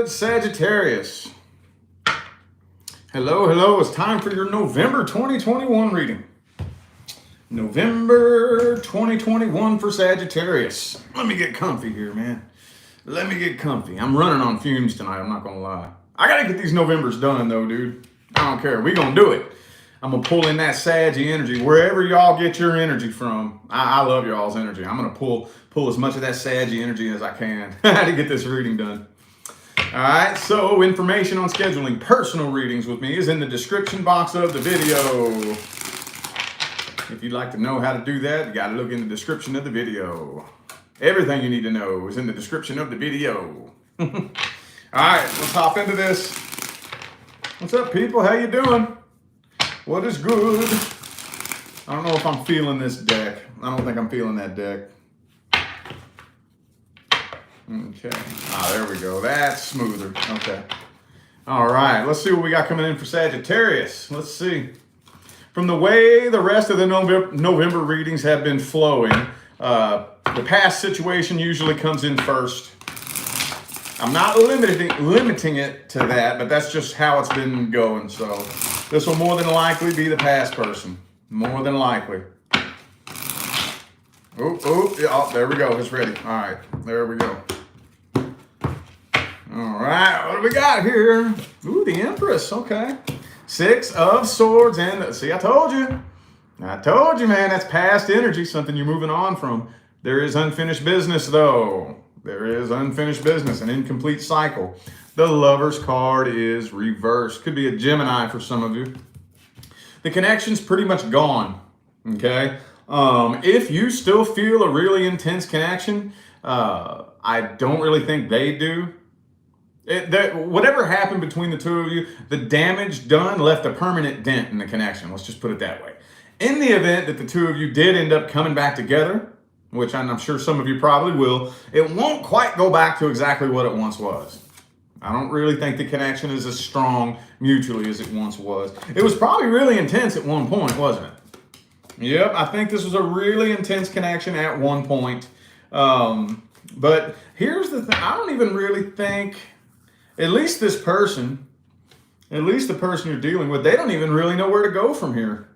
good, Sagittarius? Hello, hello. It's time for your November 2021 reading. November 2021 for Sagittarius. Let me get comfy here, man. Let me get comfy. I'm running on fumes tonight, I'm not going to lie. I got to get these Novembers done, though, dude. I don't care. We're going to do it. I'm going to pull in that Saggy energy, wherever y'all get your energy from. I love y'all's energy. I'm going to pull as much of that Saggy energy as I can to get this reading done. All right, so information on scheduling personal readings with me is in the description box of the video. If you'd like to know how to do that, you got to look in the description of the video. Everything you need to know is in the description of the video. All right, let's hop into this. What's up, people? How you doing? What is good? I don't know if I'm feeling this deck. I don't think I'm feeling that deck. Okay. There we go. That's smoother. Okay. All right. Let's see what we got coming in for Sagittarius. Let's see. From the way the rest of the November readings have been flowing, the past situation usually comes in first. I'm not limiting it to that, but that's just how it's been going. So this will more than likely be the past person. More than likely. Oh, there we go. It's ready. All right. There we go. All right. What do we got here? Ooh, the Empress. Okay. 6 of Swords. And see, I told you. I told you, man. That's past energy. Something you're moving on from. There is unfinished business, though. There is unfinished business, an incomplete cycle. The Lover's card is reversed. Could be a Gemini for some of you. The connection's pretty much gone, okay? If you still feel a really intense connection, I don't really think they do. Whatever happened between the two of you, the damage done left a permanent dent in the connection. Let's just put it that way. In the event that the two of you did end up coming back together, which I'm sure some of you probably will, it won't quite go back to exactly what it once was. I don't really think the connection is as strong mutually as it once was. It was probably really intense at one point, wasn't it? Yep, I think this was a really intense connection at one point. But here's the thing. I don't even really think, at least this person, at least the person you're dealing with, they don't even really know where to go from here.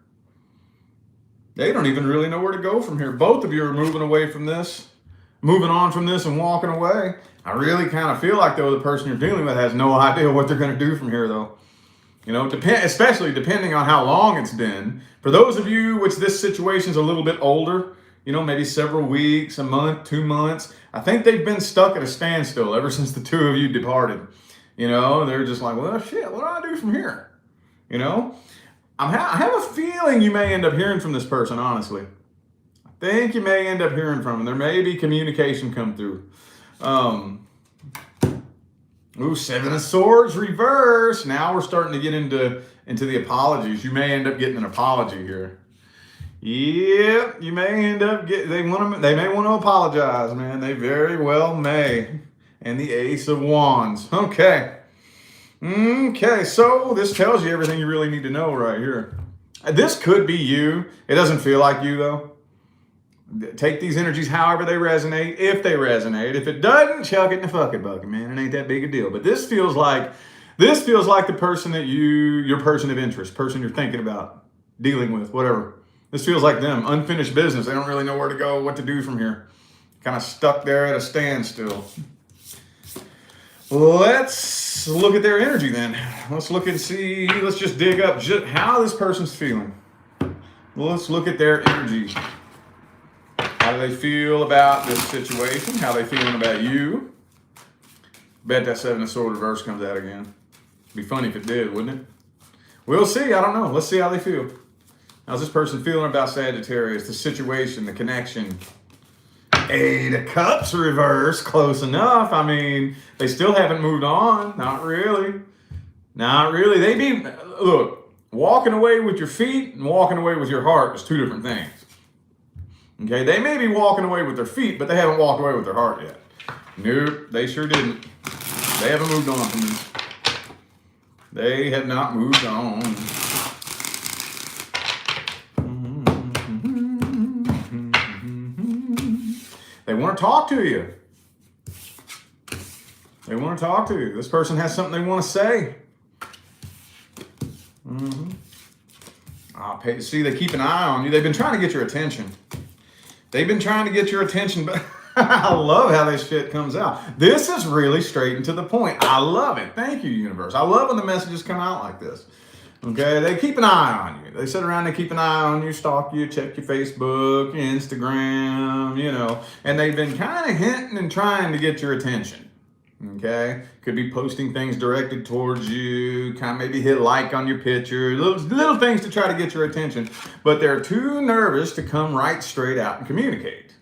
They don't even really know where to go from here. Both of you are moving away from this, moving on from this and walking away. I really kind of feel like, though, the person you're dealing with has no idea what they're going to do from here, though. You know, especially depending on how long it's been. For those of you which this situation's a little bit older, you know, maybe several weeks, a month, 2 months, I think they've been stuck at a standstill ever since the two of you departed. You know, they're just like, well, shit, what do I do from here? You know? I have a feeling you may end up hearing from this person, honestly. I think you may end up hearing from them. There may be communication come through. Ooh, 7 of Swords reverse. Now we're starting to get into the apologies. You may end up getting an apology here. Yep, you may end up they may want to apologize, man. They very well may. And the Ace of Wands. Okay. Okay, so this tells you everything you really need to know right here. This could be you. It doesn't feel like you, though. Take these energies however they resonate, if they resonate. If it doesn't, chuck it in the fucking bucket, man. It ain't that big a deal. But this feels like the person that your person of interest, person you're thinking about, dealing with, whatever. This feels like them. Unfinished business. They don't really know where to go, what to do from here. Kind of stuck there at a standstill. Let's look at their energy then. Let's look and see. Let's just dig up just how this person's feeling. Let's look at their energy. How do they feel about this situation? How are they feeling about you? Bet that 7 of Swords reverse comes out again. It'd be funny if it did, wouldn't it? We'll see. I don't know. Let's see how they feel. How's this person feeling about Sagittarius? The situation, the connection. 8 of Cups reverse, close enough. I mean, they still haven't moved on. Not really. Not really. Look, walking away with your feet and walking away with your heart is 2 different things. Okay, they may be walking away with their feet, but they haven't walked away with their heart yet. Nope, they sure didn't. They haven't moved on from this. They have not moved on. They want to talk to you. They want to talk to you. This person has something they want to say. See, they keep an eye on you. They've been trying to get your attention. They've been trying to get your attention, but I love how this shit comes out. This is really straight and to the point. I love it. Thank you, universe. I love when the messages come out like this. Okay, they keep an eye on you. They sit around, they keep an eye on you, stalk you, check your Facebook, your Instagram, you know, and they've been kind of hinting and trying to get your attention. Okay, could be posting things directed towards you, kind of maybe hit like on your picture, little things to try to get your attention, but they're too nervous to come right straight out and communicate.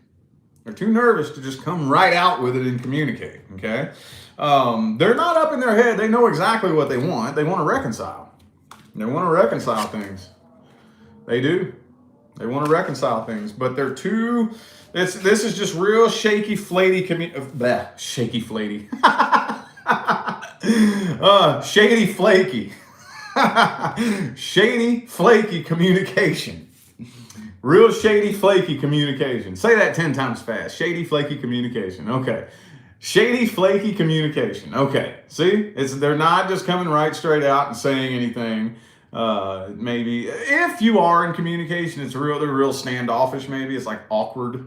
They're too nervous to just come right out with it and communicate. Okay, they're not up in their head. They know exactly what they want. They want to reconcile. They want to reconcile things. They do. They want to reconcile things, but they're too. This is just real shaky, flaky shaky, flaky. Shady, flaky. Shady, flaky communication. Real shady, flaky communication. Say that 10 times fast. Shady, flaky communication. Okay. Shady, flaky communication. Okay. See? They're not just coming right straight out and saying anything. Maybe if you are in communication, they're real standoffish. Maybe it's like awkward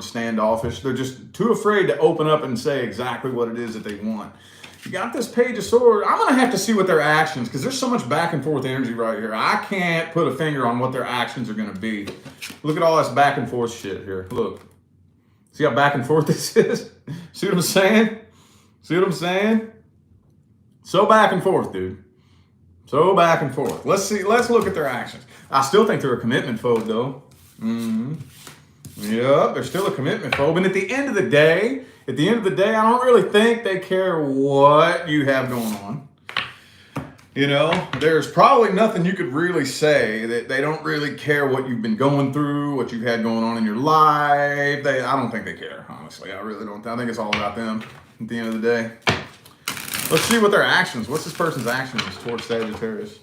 standoffish. They're just too afraid to open up and say exactly what it is that they want. You got this Page of Swords. I'm going to have to see what their actions, because there's so much back and forth energy right here. I can't put a finger on what their actions are going to be. Look at all this back and forth shit here. Look. See how back and forth this is? See what I'm saying? See what I'm saying? So back and forth, dude. So back and forth. Let's look at their actions. I still think they're a commitment phobe, though. Yep, they're still a commitment phobe. And at the end of the day, I don't really think they care what you have going on. You know, there's probably nothing you could really say that they don't really care what you've been going through, what you've had going on in your life. I don't think they care, honestly. I really don't. I think it's all about them at the end of the day. Let's see what their actions. What's this person's actions towards Sagittarius?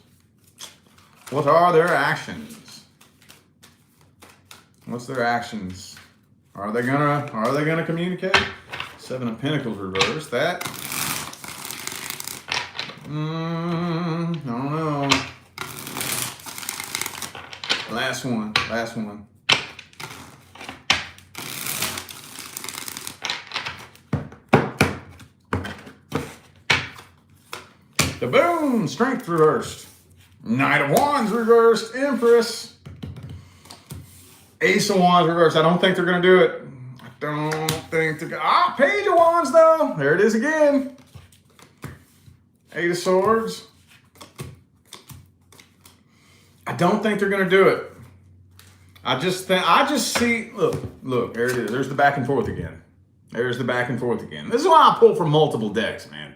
What are their actions? What's their actions? Are they gonna communicate? 7 of Pentacles reversed. That. I don't know. Last one. The boom, Strength reversed. Knight of Wands reversed. Empress. Ace of Wands reversed. I don't think they're going to do it. I don't think they're going to. Page of Wands, though. There it is again. 8 of Swords. I don't think they're going to do it. I just see, look, there it is. There's the back and forth again. This is why I pull from multiple decks, man.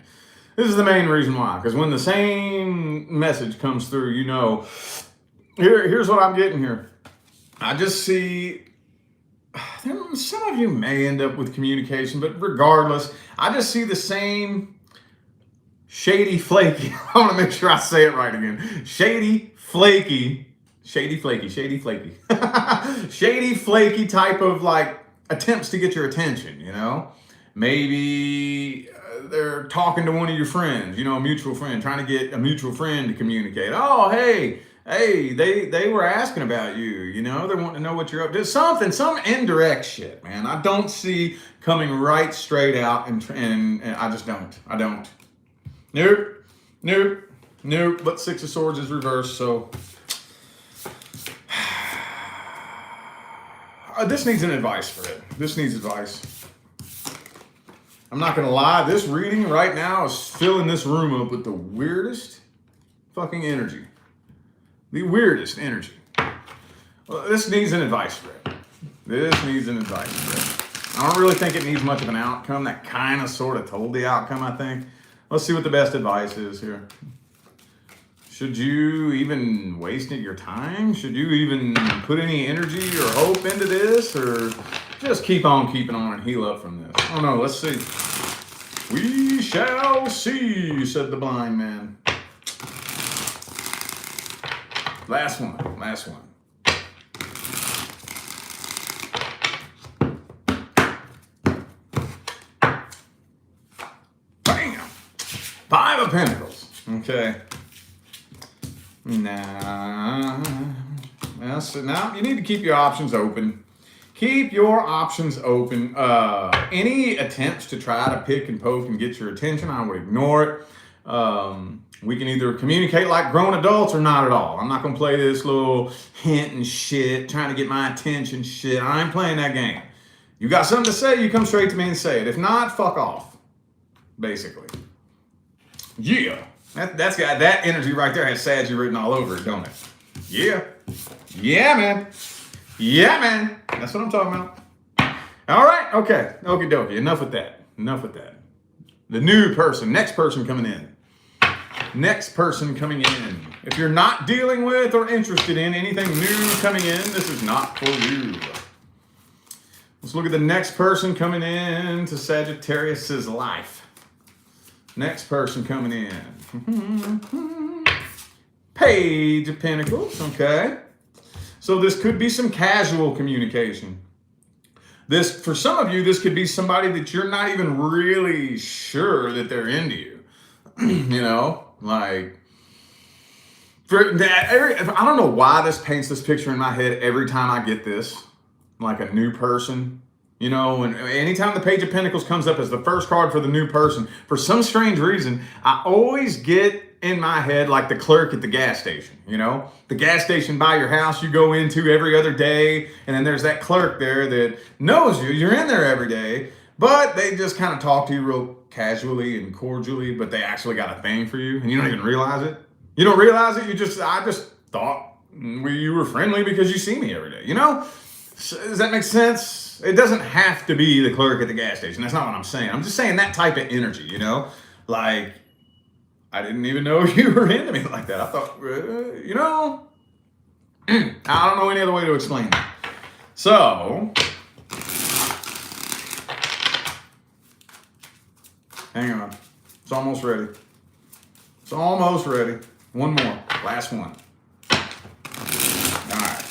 This is the main reason why. Because when the same message comes through, you know, here's what I'm getting here. I just see, some of you may end up with communication, but regardless, I just see the same shady, flaky. I want to make sure I say it right again. Shady, flaky type of like attempts to get your attention, you know? Maybe they're talking to one of your friends, you know, a mutual friend, trying to get a mutual friend to communicate. Oh, hey, they were asking about you, you know, they want to know what you're up to. Some indirect shit, man. I don't see coming right straight out and I just don't. Nope. But 6 of Swords is reversed, so. This needs an advice for it. This needs advice. I'm not going to lie. This reading right now is filling this room up with the weirdest fucking energy. The weirdest energy. Well, this needs an advice for it. I don't really think it needs much of an outcome. That kind of sort of told the outcome, I think. Let's see what the best advice is here. Should you even waste your time? Should you even put any energy or hope into this? Or just keep on keeping on and heal up from this? I don't know. Let's see. We shall see, said the blind man. Last one. Five of Pentacles. Okay. Now you need to keep your options open. Keep your options open. Any attempts to try to pick and poke and get your attention, I would ignore it. We can either communicate like grown adults or not at all. I'm not going to play this little hint and shit, trying to get my attention shit. I ain't playing that game. You got something to say, you come straight to me and say it. If not, fuck off. Basically. Yeah. That's got that energy right there has Sag written all over it, don't it? Yeah. Yeah, man. Yeah, man. That's what I'm talking about. All right. Okay. Okie dokie. Enough with that. Enough with that. The new person. Next person coming in. Next person coming in. If you're not dealing with or interested in anything new coming in, this is not for you. Let's look at the next person coming in to Sagittarius's life. Next person coming in. Page of Pentacles. Okay. So this could be some casual communication. This, for some of you, this could be somebody that you're not even really sure that they're into you. You know, like, for that, I don't know why this paints this picture in my head every time I get this, like a new person. You know, and anytime the Page of Pentacles comes up as the first card for the new person, for some strange reason, I always get in my head like the clerk at the gas station, you know? The gas station by your house you go into every other day, and then there's that clerk there that knows you. You're in there every day, but they just kind of talk to you real casually and cordially, but they actually got a thing for you, and you don't even realize it. You don't realize it. I just thought you were friendly because you see me every day, you know? Does that make sense? It doesn't have to be the clerk at the gas station. That's not what I'm saying. I'm just saying that type of energy, you know? Like, I didn't even know you were into me like that. I thought, you know, I don't know any other way to explain that. So, hang on. It's almost ready. It's almost ready. One more. Last one. All right.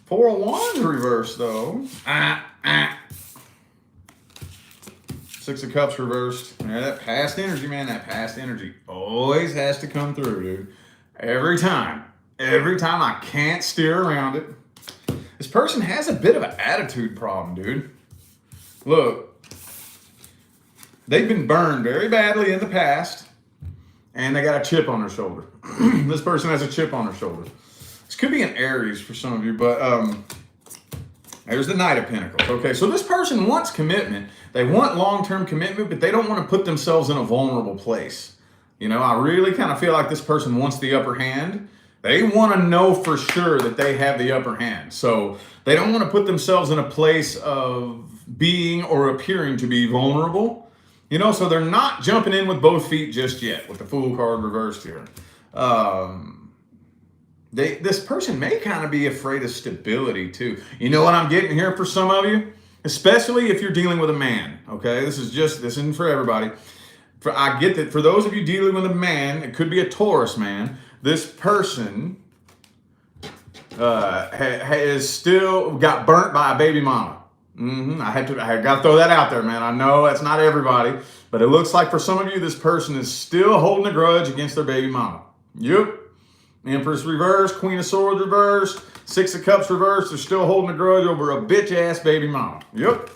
Four of Wands reversed, though. Six of Cups reversed. Yeah, that past energy, man. That past energy always has to come through, dude. Every time. Every time. I can't steer around it. This person has a bit of an attitude problem, dude. Look. They've been burned very badly in the past. And they got a chip on their shoulder. This person has a chip on their shoulder. This could be an Aries for some of you, but there's the Knight of Pentacles. Okay, so this person wants commitment. They want long-term commitment, but they don't want to put themselves in a vulnerable place. You know, I really kind of feel like this person wants the upper hand. They want to know for sure that they have the upper hand. So they don't want to put themselves in a place of being or appearing to be vulnerable. You know, so they're not jumping in with both feet just yet with the Fool card reversed here. This person may kind of be afraid of stability too. You know what I'm getting here for some of you? Especially if you're dealing with a man, okay? This isn't for everybody. I get that for those of you dealing with a man, it could be a Taurus man. This person has still got burnt by a baby mama. I got to throw that out there, man. I know that's not everybody, but it looks like for some of you, this person is still holding a grudge against their baby mama. Yep. Empress reversed, Queen of Swords reversed, Six of Cups reversed. They're still holding a grudge over a bitch-ass baby mama. Yep.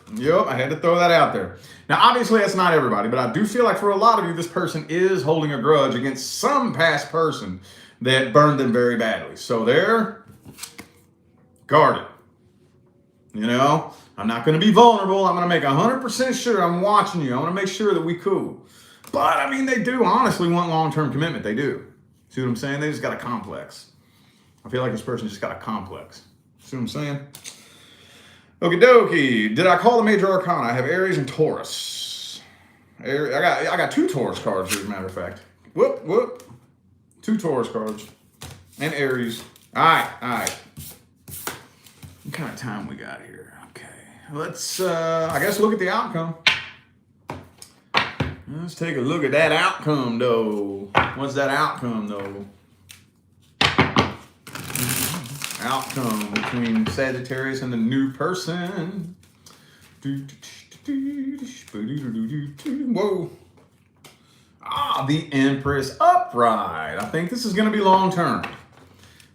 I had to throw that out there. Now, obviously, that's not everybody, but I do feel like for a lot of you, this person is holding a grudge against some past person that burned them very badly. So they're guarded. You know, I'm not going to be vulnerable. I'm going to make 100% sure I'm watching you. I want to make sure that we cool. But, I mean, they do honestly want long-term commitment. They do. See what I'm saying? They just got a complex. I feel like this person just got a complex. See what I'm saying? Okie dokie. Did I call the major arcana? I have Aries and Taurus. I got two Taurus cards here, as a matter of fact. Whoop. Two Taurus cards. And Aries. All right. What kind of time we got here? Okay. Let's, I guess, look at the outcome. Let's take a look at that outcome, though. What's that outcome, though? Outcome between Sagittarius and the new person. Whoa. Ah, the Empress upright. I think this is going to be long-term.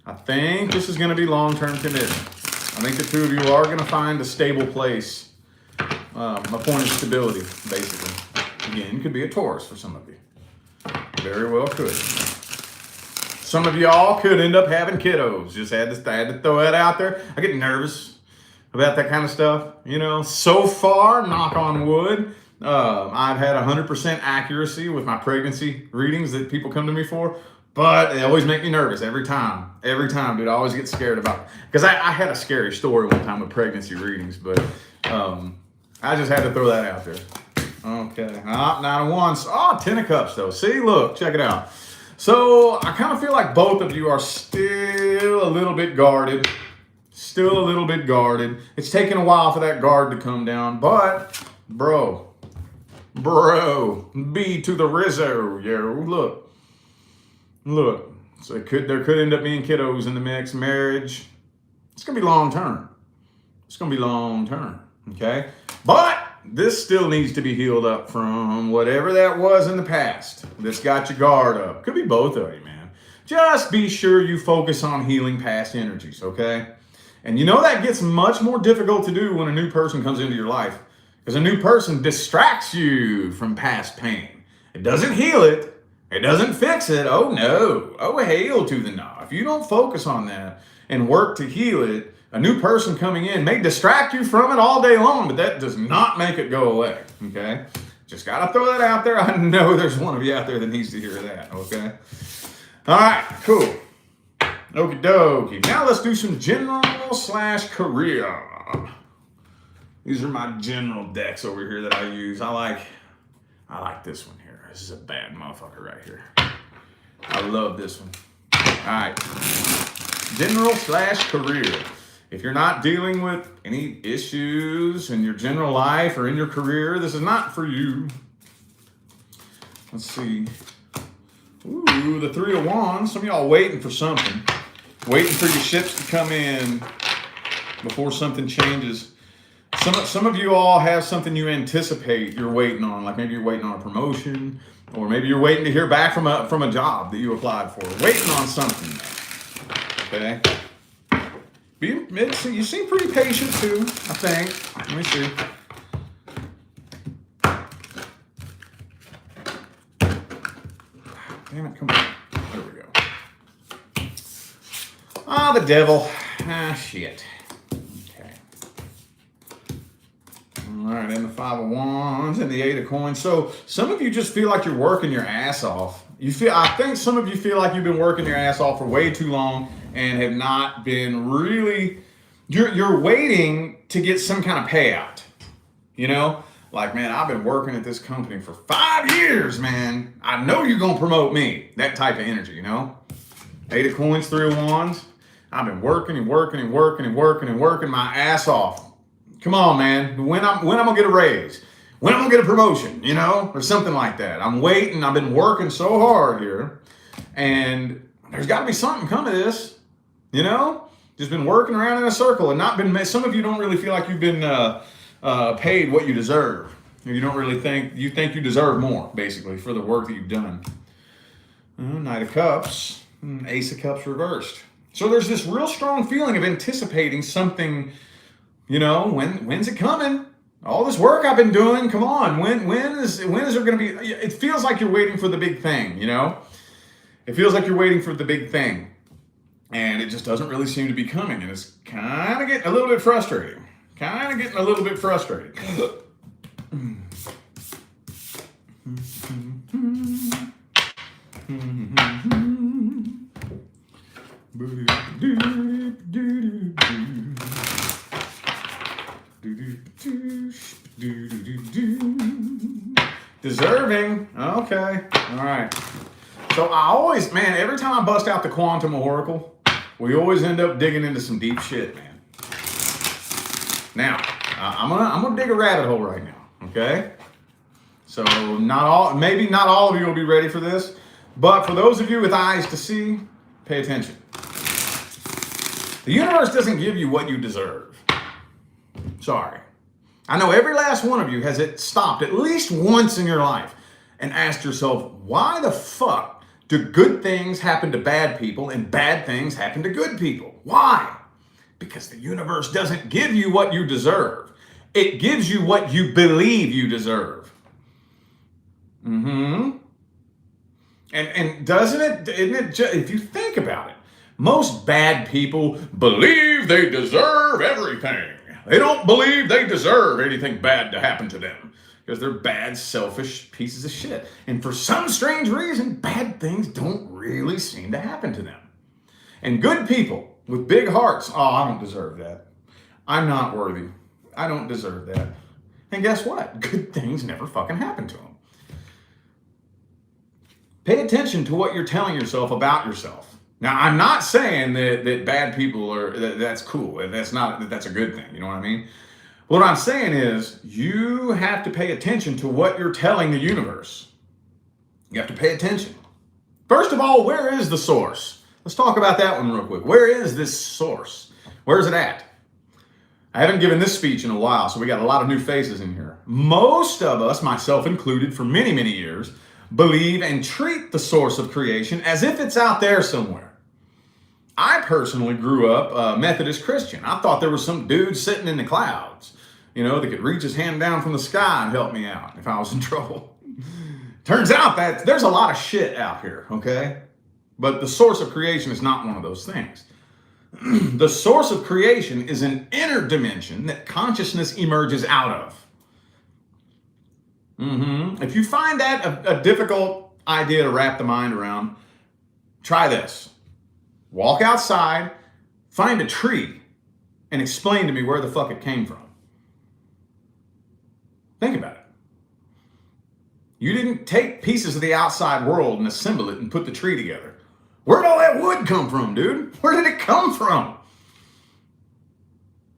I think this is going to be long-term commitment. I think the two of you are going to find a stable place, a point of stability, basically. Again, could be a Taurus for some of you. Very well could. Some of y'all could end up having kiddos. Just had to throw that out there. I get nervous about that kind of stuff. You know, so far, knock on wood, I've had 100% accuracy with my pregnancy readings that people come to me for. But they always make me nervous every time. Every time, dude. I always get scared about, because I had a scary story one time with pregnancy readings, but I just had to throw that out there. Okay. 9 of Wands. Oh, 10 of Cups, though. See, look, check it out. So I kind of feel like both of you are still a little bit guarded. Still a little bit guarded. It's taken a while for that guard to come down, but bro, B to the Rizzo, yo, look. So there could end up being kiddos in the mix, marriage. It's gonna be long term. It's gonna be long term, okay? But this still needs to be healed up from whatever that was in the past that's got your guard up. Could be both of you, man. Just be sure you focus on healing past energies, okay? And you know that gets much more difficult to do when a new person comes into your life, because a new person distracts you from past pain. It doesn't heal it. It doesn't fix it. Oh no. Oh, hail to the no. If you don't focus on that and work to heal it, a new person coming in may distract you from it all day long, but that does not make it go away, okay? Just got to throw that out there. I know there's one of you out there that needs to hear that, okay? All right, cool. Okie dokie. Now let's do some general/career. These are my general decks over here that I use. I like this one here. This is a bad motherfucker right here. I love this one. All right. General/career. If you're not dealing with any issues in your general life or in your career, this is not for you. Let's see. Ooh, the 3 of Wands. Some of y'all waiting for something. Waiting for your ships to come in before something changes. Some of you all have something you anticipate you're waiting on. Like maybe you're waiting on a promotion, or maybe you're waiting to hear back from a job that you applied for. Waiting on something. Okay? You seem pretty patient too, I think. Let me see. Damn it, come on. There we go. Ah, the devil. Ah, shit. Okay. All right, and the 5 of Wands and the 8 of Coins. So some of you just feel like you're working your ass off. I think some of you feel like you've been working your ass off for way too long and have not been really, you're waiting to get some kind of payout, you know? Like, man, I've been working at this company for 5 years, man. I know you're going to promote me. That type of energy, you know? 8 of Coins, 3 of Wands. I've been working my ass off. Come on, man. When I'm going to get a raise? When I'm going to get a promotion, you know? Or something like that. I'm waiting. I've been working so hard here. And there's got to be something come to this, you know? Just been working around in a circle and not been, some of you don't really feel like you've been paid what you deserve. You don't really think you deserve more, basically, for the work that you've done. Knight of Cups, Ace of Cups reversed. So there's this real strong feeling of anticipating something, you know, when's it coming? All this work I've been doing, come on, when is there going to be, it feels like you're waiting for the big thing, you know? It feels like you're waiting for the big thing. And it just doesn't really seem to be coming. And it's kind of getting a little bit frustrating. Deserving. Okay. All right. So I always, man, every time I bust out the Quantum Oracle, we always end up digging into some deep shit, man. Now, I'm gonna dig a rabbit hole right now, okay? So maybe not all of you will be ready for this, but for those of you with eyes to see, pay attention. The universe doesn't give you what you deserve. Sorry. I know every last one of you has it stopped at least once in your life and asked yourself, why the fuck do good things happen to bad people and bad things happen to good people? Why? Because the universe doesn't give you what you deserve. It gives you what you believe you deserve. And doesn't it, isn't it, if you think about it, most bad people believe they deserve everything. They don't believe they deserve anything bad to happen to them because they're bad, selfish pieces of shit. And for some strange reason, bad things don't really seem to happen to them. And good people with big hearts, oh, I don't deserve that. I'm not worthy. I don't deserve that. And guess what? Good things never fucking happen to them. Pay attention to what you're telling yourself about yourself. Now, I'm not saying that bad people are, that's cool. That's a good thing. You know what I mean? What I'm saying is you have to pay attention to what you're telling the universe. You have to pay attention. First of all, where is the source? Let's talk about that one real quick. Where is this source? Where is it at? I haven't given this speech in a while, so we got a lot of new faces in here. Most of us, myself included, for many, many years, believe and treat the source of creation as if it's out there somewhere. I personally grew up a Methodist Christian. I thought there was some dude sitting in the clouds, that could reach his hand down from the sky and help me out if I was in trouble. Turns out that there's a lot of shit out here, okay? But the source of creation is not one of those things. The source of creation is an inner dimension that consciousness emerges out of. If you find that a difficult idea to wrap the mind around, try this. Walk outside, find a tree, and explain to me where the fuck it came from. Think about it. You didn't take pieces of the outside world and assemble it and put the tree together. Where'd all that wood come from, dude? Where did it come from?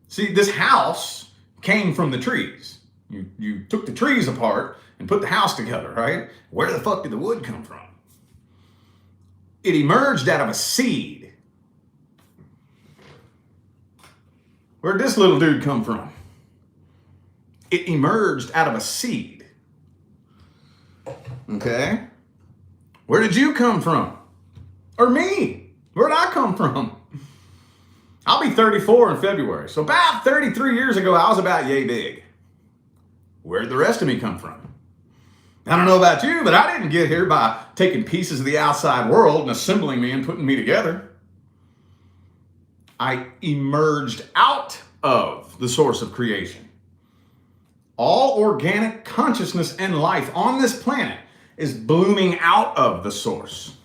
See, this house came from the trees. You took the trees apart and put the house together, right? Where the fuck did the wood come from? It emerged out of a seed. Where'd this little dude come from? It emerged out of a seed. Okay? Where did you come from? Or me? Where'd I come from? I'll be 34 in February. So about 33 years ago, I was about yay big. Where'd the rest of me come from? I don't know about you, but I didn't get here by taking pieces of the outside world and assembling me and putting me together. I emerged out of the source of creation. All organic consciousness and life on this planet is blooming out of the source.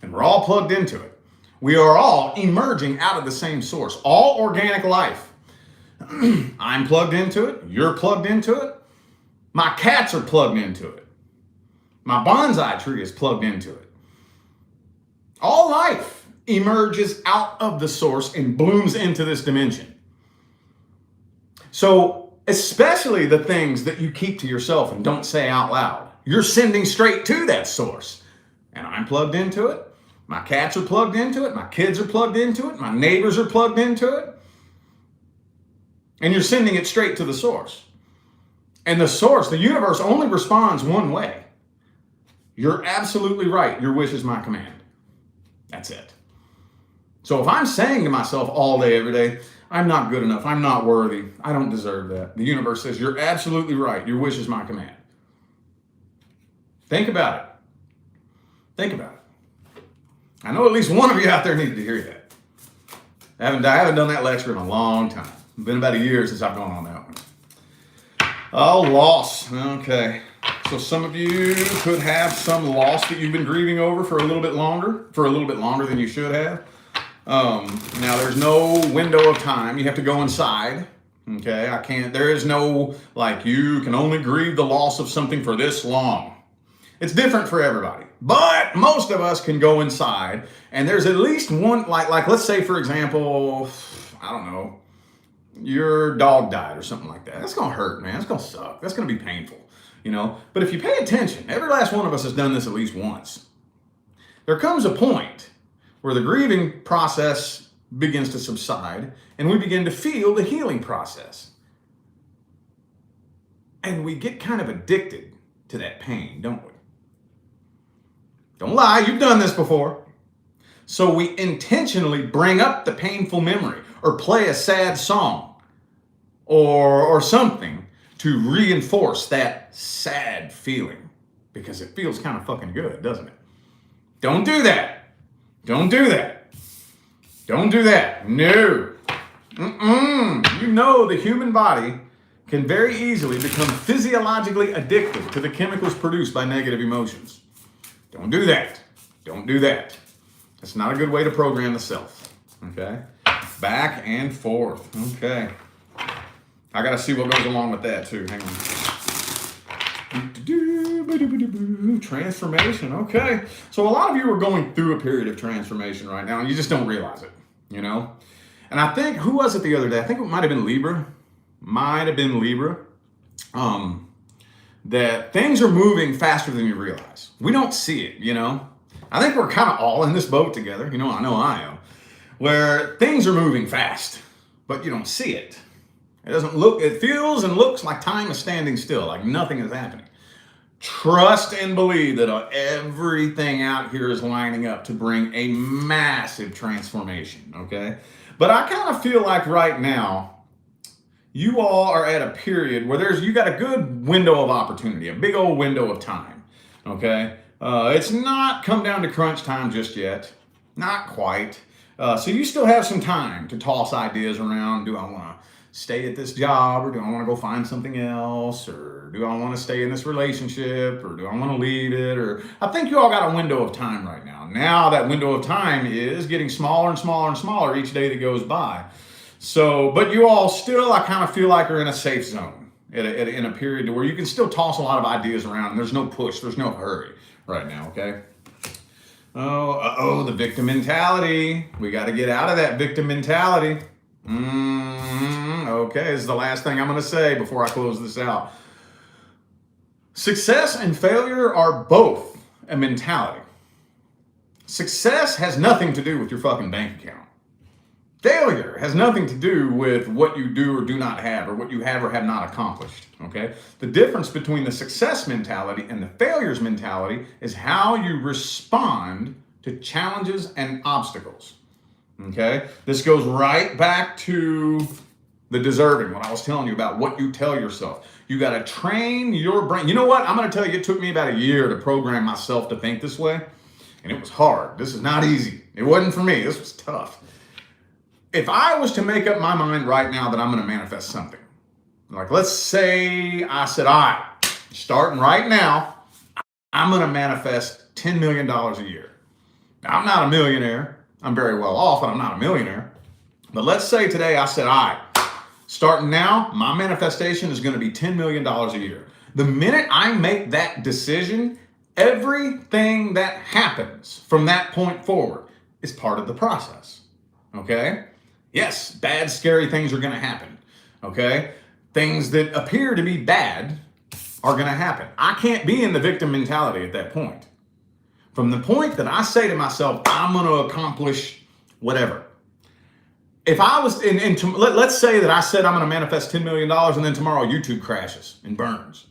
And we're all plugged into it. We are all emerging out of the same source. All organic life. I'm plugged into it. You're plugged into it. My cats are plugged into it. My bonsai tree is plugged into it. All life emerges out of the source and blooms into this dimension. So, especially the things that you keep to yourself and don't say out loud, you're sending straight to that source. And I'm plugged into it. My cats are plugged into it. My kids are plugged into it. My neighbors are plugged into it. And you're sending it straight to the source. And the source, the universe, only responds one way. You're absolutely right. Your wish is my command. That's it. So if I'm saying to myself all day, every day, I'm not good enough, I'm not worthy, I don't deserve that, the universe says, you're absolutely right. Your wish is my command. Think about it. Think about it. I know at least one of you out there needed to hear that. I haven't done that lecture in a long time. It's been about a year since I've gone on that one. Oh, loss. Okay. So some of you could have some loss that you've been grieving over for a little bit longer than you should have. Now there's no window of time. You have to go inside. Okay. There is no, you can only grieve the loss of something for this long. It's different for everybody, but most of us can go inside and there's at least one, let's say for example, I don't know, your dog died or something like that. That's going to hurt, man. That's going to suck. That's going to be painful, but if you pay attention, every last one of us has done this at least once. There comes a point where the grieving process begins to subside and we begin to feel the healing process. And we get kind of addicted to that pain, don't we? Don't lie, you've done this before. So we intentionally bring up the painful memory or play a sad song or something to reinforce that sad feeling because it feels kind of fucking good, doesn't it? Don't do that. Don't do that. Don't do that. No. You know the human body can very easily become physiologically addicted to the chemicals produced by negative emotions. Don't do that. Don't do that. That's not a good way to program the self. Okay? Back and forth. Okay. I got to see what goes along with that too. Hang on. Transformation. Okay. So a lot of you are going through a period of transformation right now and you just don't realize it, you know? And I think, who was it the other day? I think it might have been Libra. That things are moving faster than you realize. We don't see it, you know? I think we're kind of all in this boat together. You know I am. Where things are moving fast, but you don't see it. It feels and looks like time is standing still, like nothing is happening. Trust and believe that everything out here is lining up to bring a massive transformation, okay? But I kind of feel like right now, you all are at a period where you got a good window of opportunity, a big old window of time, okay? It's not come down to crunch time just yet, not quite. So you still have some time to toss ideas around. Do I want to stay at this job, or do I want to go find something else, or do I want to stay in this relationship, or do I want to leave it? Or I think you all got a window of time right now. Now that window of time is getting smaller and smaller and smaller each day that goes by. So, but you all still, I kind of feel like, are in a safe zone in a period where you can still toss a lot of ideas around and there's no push, there's no hurry right now, okay? The victim mentality. We got to get out of that victim mentality. Okay, this is the last thing I'm going to say before I close this out. Success and failure are both a mentality. Success has nothing to do with your fucking bank account. Failure has nothing to do with what you do or do not have, or what you have or have not accomplished, okay? The difference between the success mentality and the failures mentality is how you respond to challenges and obstacles, okay? This goes right back to the deserving, what I was telling you about, what you tell yourself. You got to train your brain. You know what? I'm going to tell you, it took me about a year to program myself to think this way, and it was hard. This is not easy. It wasn't for me. This was tough. If I was to make up my mind right now that I'm going to manifest something, like let's say I said, all right, starting right now, I'm going to manifest $10 million a year. Now, I'm not a millionaire. I'm very well off, but I'm not a millionaire. But let's say today I said, all right, starting now, my manifestation is going to be $10 million a year. The minute I make that decision, everything that happens from that point forward is part of the process, okay? Yes, bad, scary things are going to happen, okay? Things that appear to be bad are going to happen. I can't be in the victim mentality at that point. From the point that I say to myself, I'm going to accomplish whatever. If I was, let's say that I said I'm going to manifest $10 million and then tomorrow YouTube crashes and burns.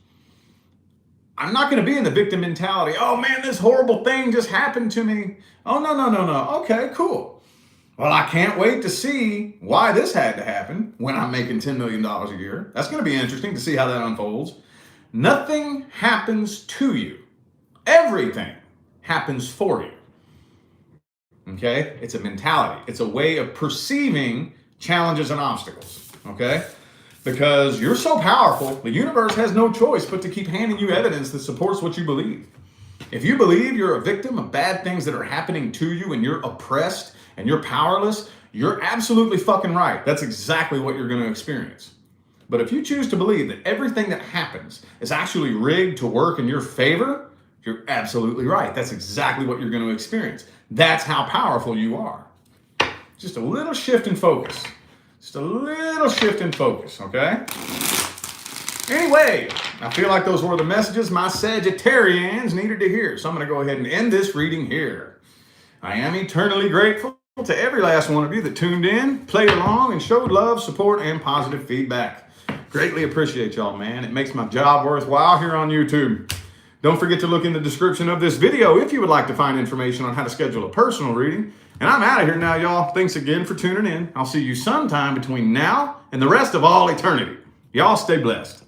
I'm not going to be in the victim mentality. Oh man, this horrible thing just happened to me. Oh, no. Okay, cool. Well, I can't wait to see why this had to happen when I'm making $10 million a year. That's going to be interesting to see how that unfolds. Nothing happens to you. Everything happens for you. Okay? It's a mentality. It's a way of perceiving challenges and obstacles. Okay? Because you're so powerful, the universe has no choice but to keep handing you evidence that supports what you believe. If you believe you're a victim of bad things that are happening to you and you're oppressed and you're powerless, you're absolutely fucking right. That's exactly what you're going to experience. But if you choose to believe that everything that happens is actually rigged to work in your favor, you're absolutely right. That's exactly what you're going to experience. That's how powerful you are. Just a little shift in focus. Just a little shift in focus, okay? Anyway, I feel like those were the messages my Sagittarians needed to hear. So I'm going to go ahead and end this reading here. I am eternally grateful to every last one of you that tuned in, played along, and showed love, support, and positive feedback. Greatly appreciate y'all, man. It makes my job worthwhile here on YouTube. Don't forget to look in the description of this video if you would like to find information on how to schedule a personal reading. And I'm out of here now, y'all. Thanks again for tuning in. I'll see you sometime between now and the rest of all eternity. Y'all stay blessed.